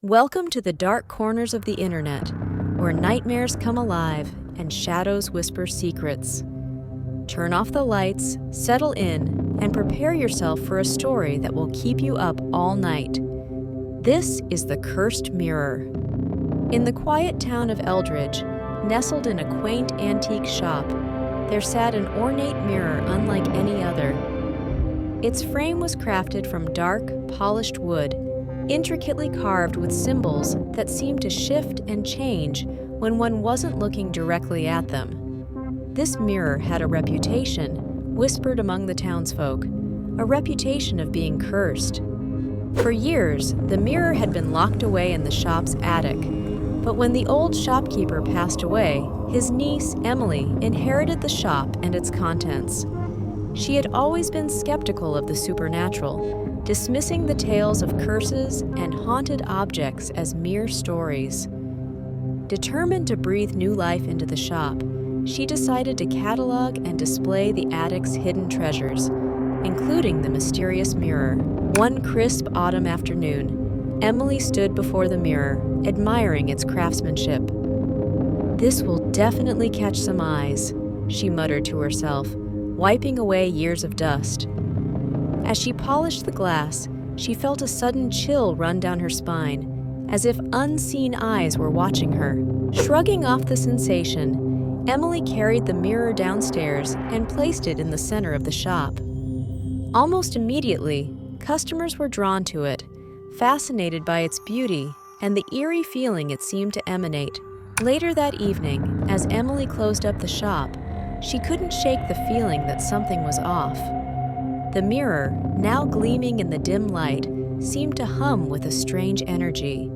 Welcome to the dark corners of the internet, where nightmares come alive and shadows whisper secrets. Turn off the lights, settle in, and prepare yourself for a story that will keep you up all night. This is The Cursed Mirror. In the quiet town of Eldridge, nestled in a quaint antique shop, there sat an ornate mirror unlike any other. Its frame was crafted from dark, polished wood, intricately carved with symbols that seemed to shift and change when one wasn't looking directly at them. This mirror had a reputation, whispered among the townsfolk, a reputation of being cursed. For years, the mirror had been locked away in the shop's attic, but when the old shopkeeper passed away, his niece, Emily, inherited the shop and its contents. She had always been skeptical of the supernatural, dismissing the tales of curses and haunted objects as mere stories. Determined to breathe new life into the shop, she decided to catalog and display the attic's hidden treasures, including the mysterious mirror. One crisp autumn afternoon, Emily stood before the mirror, admiring its craftsmanship. "This will definitely catch some eyes," she muttered to herself, wiping away years of dust. As she polished the glass, she felt a sudden chill run down her spine, as if unseen eyes were watching her. Shrugging off the sensation, Emily carried the mirror downstairs and placed it in the center of the shop. Almost immediately, customers were drawn to it, fascinated by its beauty and the eerie feeling it seemed to emanate. Later that evening, as Emily closed up the shop, she couldn't shake the feeling that something was off. The mirror, now gleaming in the dim light, seemed to hum with a strange energy.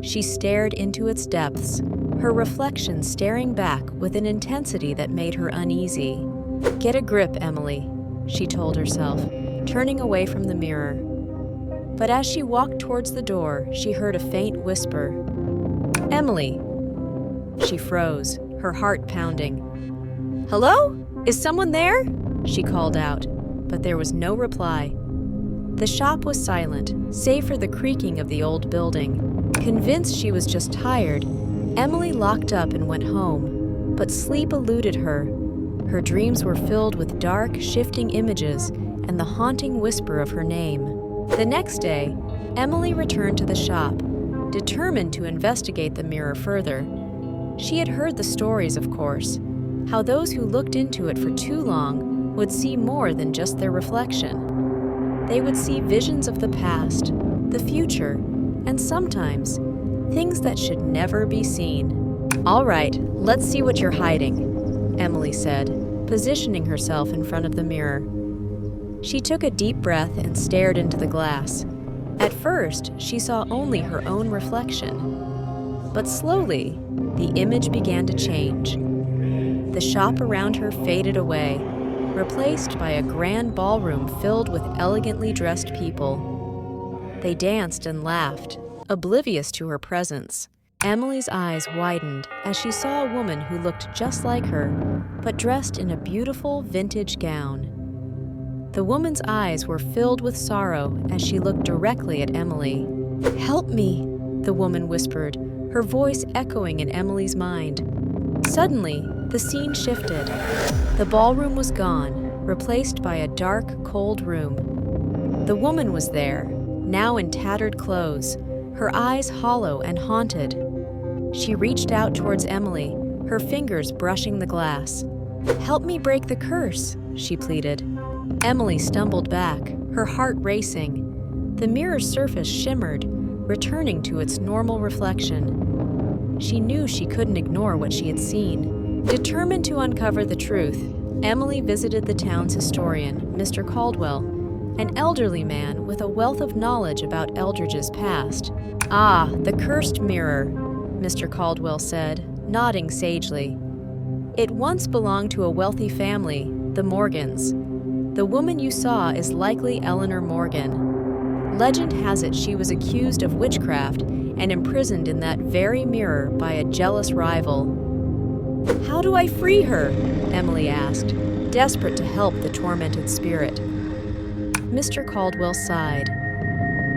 She stared into its depths, her reflection staring back with an intensity that made her uneasy. "Get a grip, Emily," she told herself, turning away from the mirror. But as she walked towards the door, she heard a faint whisper. "Emily!" She froze, her heart pounding. "Hello? Is someone there?" she called out, but there was no reply. The shop was silent, save for the creaking of the old building. Convinced she was just tired, Emily locked up and went home, but sleep eluded her. Her dreams were filled with dark, shifting images and the haunting whisper of her name. The next day, Emily returned to the shop, determined to investigate the mirror further. She had heard the stories, of course, how those who looked into it for too long would see more than just their reflection. They would see visions of the past, the future, and sometimes things that should never be seen. "All right, let's see what you're hiding," Emily said, positioning herself in front of the mirror. She took a deep breath and stared into the glass. At first, she saw only her own reflection. But slowly, the image began to change. The shop around her faded away, replaced by a grand ballroom filled with elegantly dressed people. They danced and laughed, oblivious to her presence. Emily's eyes widened as she saw a woman who looked just like her, but dressed in a beautiful vintage gown. The woman's eyes were filled with sorrow as she looked directly at Emily. "Help me," the woman whispered, her voice echoing in Emily's mind. Suddenly, the scene shifted. The ballroom was gone, replaced by a dark, cold room. The woman was there, now in tattered clothes, her eyes hollow and haunted. She reached out towards Emily, her fingers brushing the glass. "Help me break the curse," she pleaded. Emily stumbled back, her heart racing. The mirror's surface shimmered, returning to its normal reflection. She knew she couldn't ignore what she had seen. Determined to uncover the truth, Emily visited the town's historian, Mr. Caldwell, an elderly man with a wealth of knowledge about Eldridge's past. "Ah, the cursed mirror," Mr. Caldwell said, nodding sagely. "It once belonged to a wealthy family, the Morgans. The woman you saw is likely Eleanor Morgan. Legend has it she was accused of witchcraft and imprisoned in that very mirror by a jealous rival." "How do I free her?" Emily asked, desperate to help the tormented spirit. Mr. Caldwell sighed.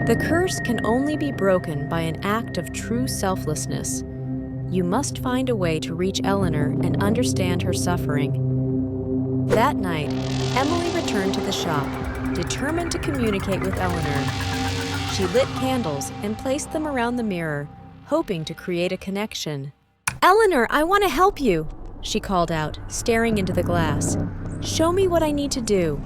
The curse can only be broken by an act of true selflessness. You must find a way to reach Eleanor and understand her suffering. That night, Emily returned to the shop, determined to communicate with Eleanor. She lit candles and placed them around the mirror, hoping to create a connection. "Eleanor, I want to help you," she called out, staring into the glass. "Show me what I need to do."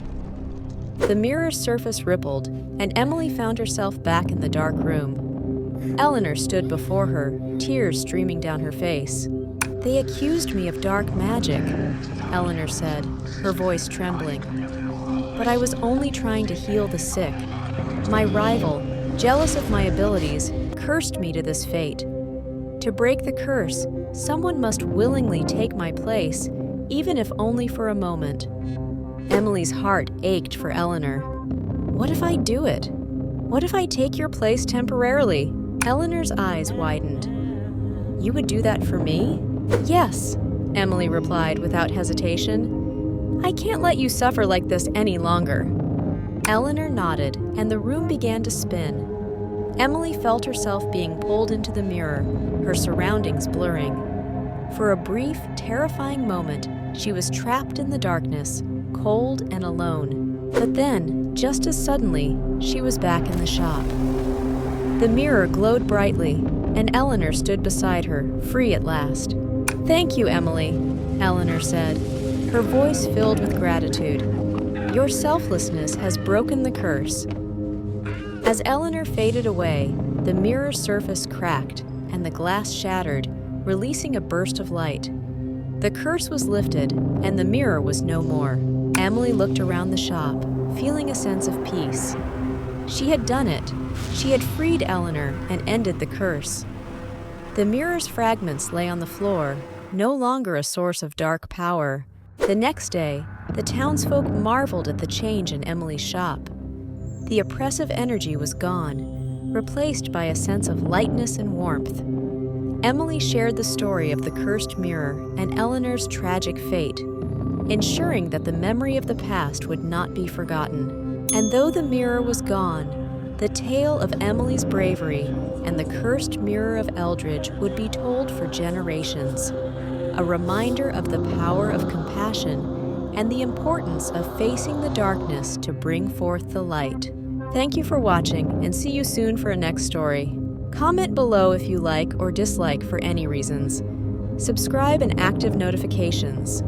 The mirror's surface rippled, and Emily found herself back in the dark room. Eleanor stood before her, tears streaming down her face. "They accused me of dark magic," Eleanor said, her voice trembling. "But I was only trying to heal the sick. My rival, jealous of my abilities, cursed me to this fate. To break the curse, someone must willingly take my place, even if only for a moment." Emily's heart ached for Eleanor. "What if I do it? What if I take your place temporarily?" Eleanor's eyes widened. "You would do that for me?" "Yes," Emily replied without hesitation. "I can't let you suffer like this any longer." Eleanor nodded, and the room began to spin. Emily felt herself being pulled into the mirror, her surroundings blurring. For a brief, terrifying moment, she was trapped in the darkness, cold and alone. But then, just as suddenly, she was back in the shop. The mirror glowed brightly, and Eleanor stood beside her, free at last. "Thank you, Emily," Eleanor said, her voice filled with gratitude. "Your selflessness has broken the curse." As Eleanor faded away, the mirror's surface cracked, and the glass shattered, releasing a burst of light. The curse was lifted, and the mirror was no more. Emily looked around the shop, feeling a sense of peace. She had done it. She had freed Eleanor and ended the curse. The mirror's fragments lay on the floor, no longer a source of dark power. The next day, the townsfolk marveled at the change in Emily's shop. The oppressive energy was gone, replaced by a sense of lightness and warmth. Emily shared the story of the cursed mirror and Eleanor's tragic fate, ensuring that the memory of the past would not be forgotten. And though the mirror was gone, the tale of Emily's bravery and the cursed mirror of Eldridge would be told for generations, a reminder of the power of compassion and the importance of facing the darkness to bring forth the light. Thank you for watching, and see you soon for a next story. Comment below if you like or dislike for any reasons. Subscribe and active notifications.